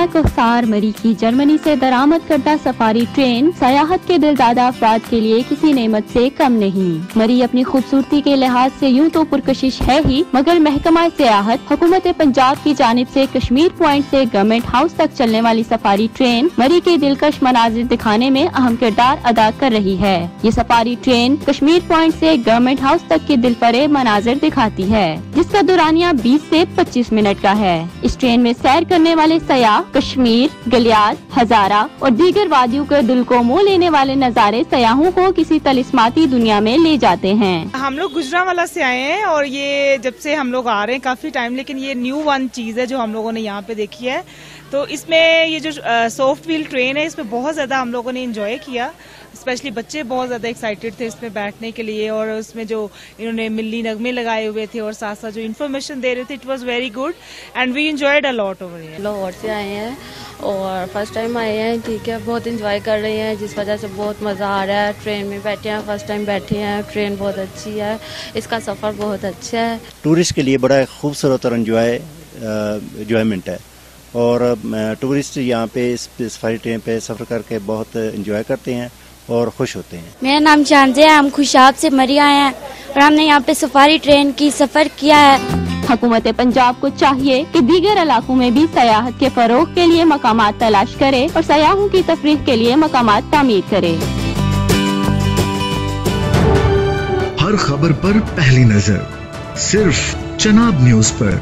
ضلع کوہسار مری کی جرمنی سے درآمد کردہ سفاری ٹرین سیاحت کے دلدادہ افراد کے لیے کسی نعمت سے کم نہیں۔ مری اپنی خوبصورتی کے لحاظ سے یوں تو پرکشش ہے ہی، مگر محکمہ سیاحت حکومت پنجاب کی جانب سے کشمیر پوائنٹ سے گورنمنٹ ہاؤس تک چلنے والی سفاری ٹرین مری کے دلکش مناظر دکھانے میں اہم کردار ادا کر رہی ہے۔ یہ سفاری ٹرین کشمیر پوائنٹ سے گورنمنٹ ہاؤس تک کے دل پرے مناظر دکھاتی ہے، جس کا دورانیہ 20 سے 25 منٹ کا ہے۔ اس ٹرین میں سیر کرنے والے سیاح کشمیر، گلیال، ہزارہ اور دیگر وادیوں کے دل کو موہ لینے والے نظارے سیاحوں کو کسی طلسماتی دنیا میں لے جاتے ہیں۔ ہم لوگ گجرانوالہ سے آئے ہیں اور یہ جب سے ہم لوگ آ رہے ہیں کافی ٹائم، لیکن یہ نیو ون چیز ہے جو ہم لوگوں نے یہاں پہ دیکھی ہے۔ تو اس میں یہ جو سافٹ ویل ٹرین ہے، اس میں بہت زیادہ ہم لوگوں نے انجوائے کیا، اسپیشلی بچے بہت زیادہ ایکسائٹیڈ تھے اس میں بیٹھنے کے لیے، اور اس میں جو انہوں نے ملی نغمے لگائے ہوئے تھے اور ساتھ ساتھ جو انفارمیشن دے رہے تھے، it was very good and we enjoyed a lot over here. Lahore سے آئے ہیں اور فرسٹ ٹائم آئے ہیں، ٹھیک ہے، بہت انجوائے کر رہے ہیں، جس وجہ سے بہت مزہ آ رہا ہے۔ ٹرین میں بیٹھے ہیں، فرسٹ ٹائم بیٹھے ہیں، ٹرین بہت اچھی ہے، اس کا سفر بہت اچھا ہے۔ ٹورسٹ کے لیے بڑا خوبصورت اور انجوائمنٹ ہے، اور ٹورسٹ یہاں پہ اس سفاری ٹرین پہ سفر کر کے بہت انجوائے کرتے ہیں اور خوش ہوتے ہیں۔ میرا نام شانزیہ ہے، ہم خوشاب سے مری آئے ہیں اور ہم نے یہاں پہ سفاری ٹرین کی سفر کیا ہے۔ حکومت پنجاب کو چاہیے کہ دیگر علاقوں میں بھی سیاحت کے فروغ کے لیے مقامات تلاش کرے اور سیاحوں کی تفریح کے لیے مقامات تعمیر کرے۔ ہر خبر پر پہلی نظر صرف چناب نیوز پر۔